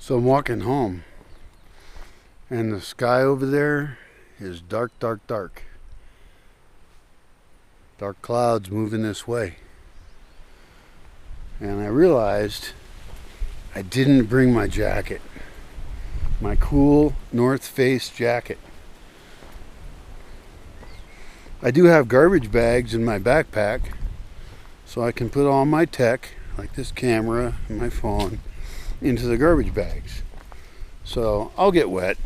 So I'm walking home, and the sky over there is dark, dark, dark. Dark clouds moving this way. And I realized I didn't bring my jacket. My cool North Face jacket. I do have garbage bags in my backpack, so I can put all my tech, like this camera and my phone, into the garbage bags. So I'll get wet,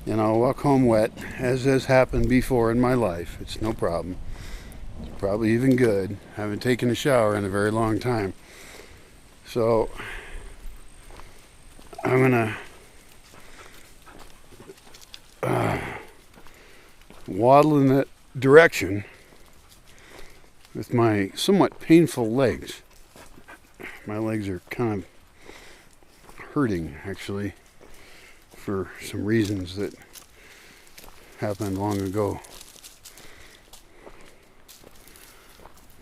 and I'll walk home wet, as has happened before in my life. It's no problem. It's probably even good. I haven't taken a shower in a very long time. So I'm gonna waddle in that direction with my somewhat painful legs. My legs are kind of hurting, actually, for some reasons that happened long ago.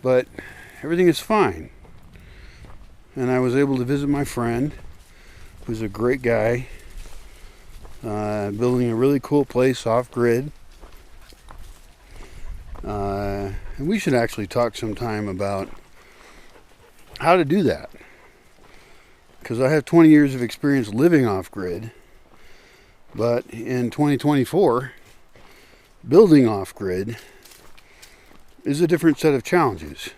But everything is fine. And I was able to visit my friend, who's a great guy, building a really cool place off-grid. And we should actually talk sometime about how to do that. Because I have 20 years of experience living off-grid, but in 2024, building off-grid is a different set of challenges.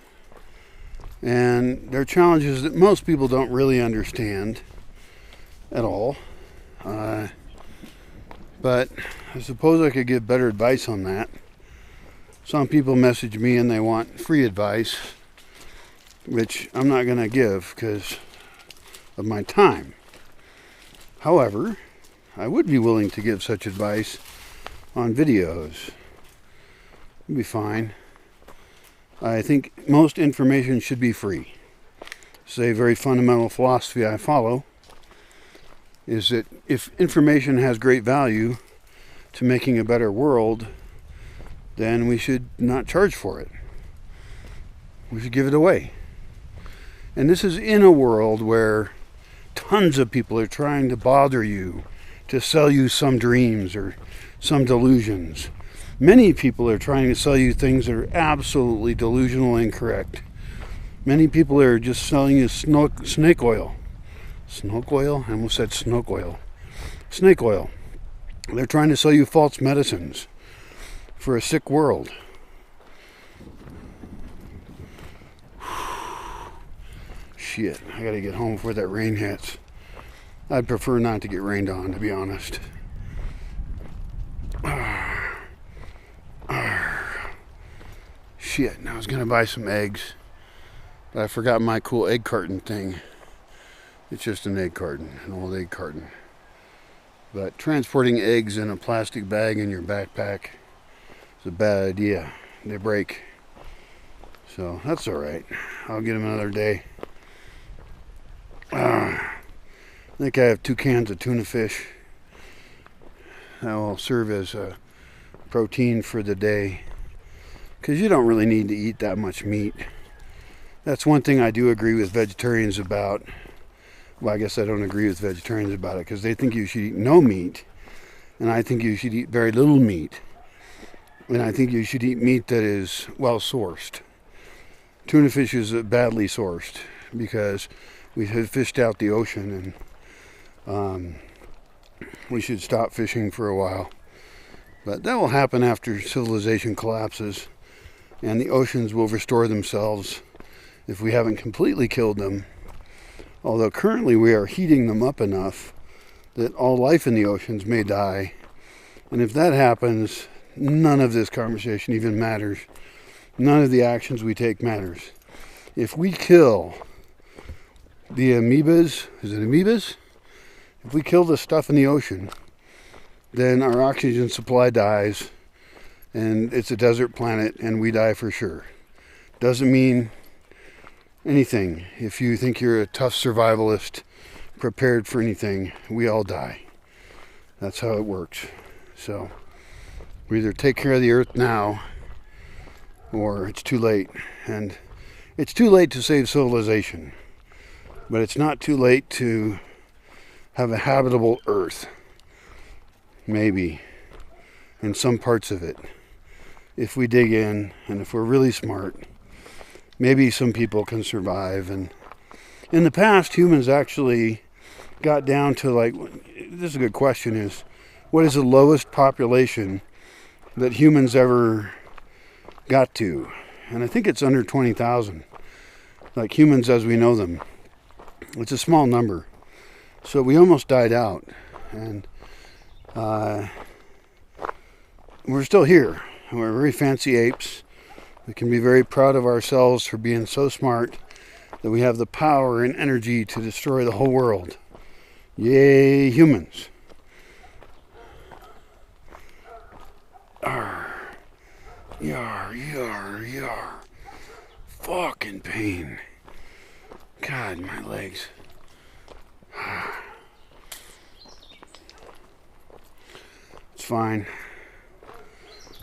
And they're challenges that most people don't really understand at all. But I suppose I could give better advice on that. Some people message me and they want free advice, which I'm not going to give because of my time. However, I would be willing to give such advice on videos. It'd be fine. I think most information should be free. It's a very fundamental philosophy I follow, is that if information has great value to making a better world, then we should not charge for it. We should give it away. And this is in a world where tons of people are trying to bother you, to sell you some dreams or some delusions. Many people are trying to sell you things that are absolutely delusional and incorrect. Many people are just selling you snake oil. Snake oil? I almost said snoke oil. Snake oil. They're trying to sell you false medicines for a sick world. Shit, I gotta get home before that rain hits. I'd prefer not to get rained on, to be honest. Shit, I was gonna buy some eggs, but I forgot my cool egg carton thing. It's just an egg carton, an old egg carton. But transporting eggs in a plastic bag in your backpack is a bad idea. They break. So that's alright. I'll get them another day. I think I have 2 cans of tuna fish. That will serve as a protein for the day. Because you don't really need to eat that much meat. That's one thing I do agree with vegetarians about. Well, I guess I don't agree with vegetarians about it because they think you should eat no meat. And I think you should eat very little meat. And I think you should eat meat that is well sourced. Tuna fish is badly sourced because we have fished out the ocean, and we should stop fishing for a while. But that will happen after civilization collapses, and the oceans will restore themselves if we haven't completely killed them. Although currently we are heating them up enough that all life in the oceans may die. And if that happens, none of this conversation even matters. None of the actions we take matters. If we kill the amoebas, is it amoebas? If we kill the stuff in the ocean, then our oxygen supply dies, and it's a desert planet, and we die for sure. Doesn't mean anything. If you think you're a tough survivalist, prepared for anything, we all die. That's how it works. So we either take care of the earth now, or it's too late. And it's too late to save civilization, but it's not too late to have a habitable Earth. Maybe. In some parts of it. If we dig in, and if we're really smart, maybe some people can survive. And in the past, humans actually got down to, like, this is a good question, is what is the lowest population that humans ever got to? And I think it's under 20,000. Like humans as we know them. It's a small number. So we almost died out. And we're still here. We're very fancy apes. We can be very proud of ourselves for being so smart that we have the power and energy to destroy the whole world. Yay, humans. Arr. Yar, yar, yar. Fucking pain. God, my legs. It's fine.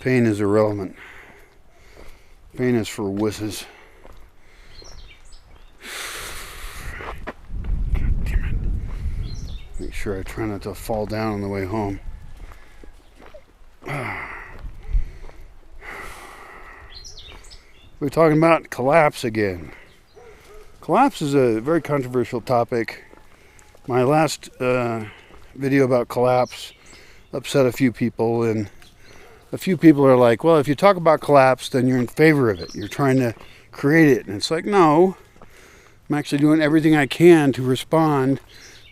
Pain is irrelevant. Pain is for wusses. God damn it. Make sure I try not to fall down on the way home. We're talking about collapse again. Collapse is a very controversial topic. My last video about collapse upset a few people, and a few people are like, well, if you talk about collapse, then you're in favor of it. You're trying to create it. And it's like, no, I'm actually doing everything I can to respond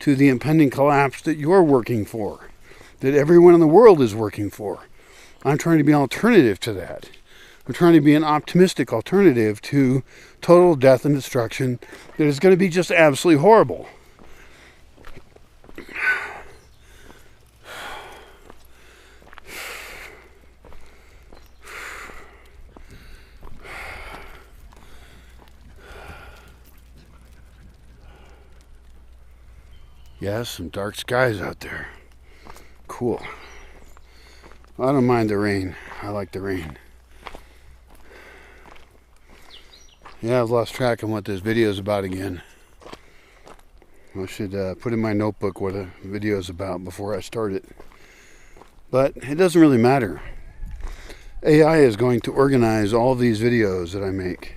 to the impending collapse that you're working for, that everyone in the world is working for. I'm trying to be an alternative to that. I'm trying to be an optimistic alternative to total death and destruction that is going to be just absolutely horrible. Yes, some dark skies out there. Cool. I don't mind the rain. I like the rain. Yeah, I've lost track of what this video is about again. I should put in my notebook what a video is about before I start it. But it doesn't really matter. AI is going to organize all these videos that I make.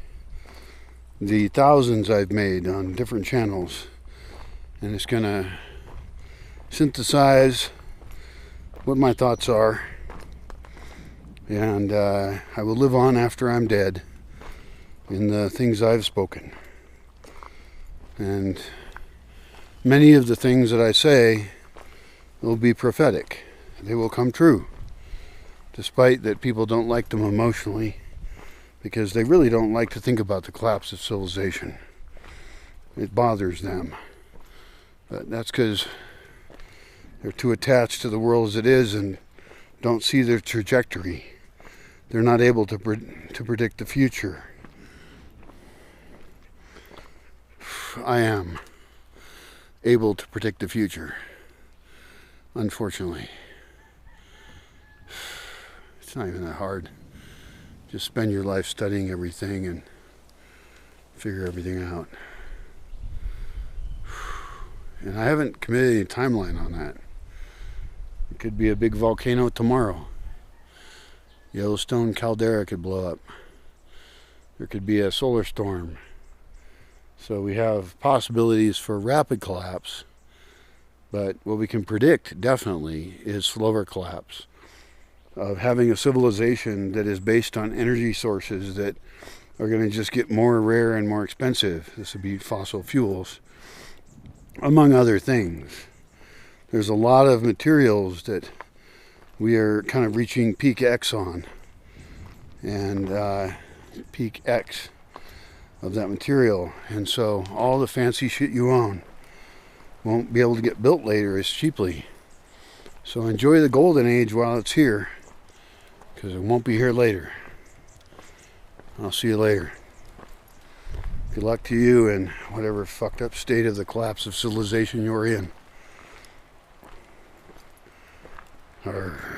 The thousands I've made on different channels. And it's going to synthesize what my thoughts are. And I will live on after I'm dead in the things I've spoken. And many of the things that I say will be prophetic. They will come true. Despite that people don't like them emotionally, because they really don't like to think about the collapse of civilization. It bothers them. But that's because they're too attached to the world as it is and don't see their trajectory. They're not able to predict the future. I am able to predict the future, unfortunately. It's not even that hard. Just spend your life studying everything and figure everything out. And I haven't committed any timeline on that. It could be a big volcano tomorrow. Yellowstone caldera could blow up. There could be a solar storm. So we have possibilities for rapid collapse. But what we can predict, definitely, is slower collapse. Of having a civilization that is based on energy sources that are going to just get more rare and more expensive. This would be fossil fuels. Among other things. There's a lot of materials that we are kind of reaching peak X on. And peak X of that material. And so all the fancy shit you own won't be able to get built later as cheaply. So enjoy the golden age while it's here, because it won't be here later. I'll see you later. Good luck to you in whatever fucked up state of the collapse of civilization you're in. Arr.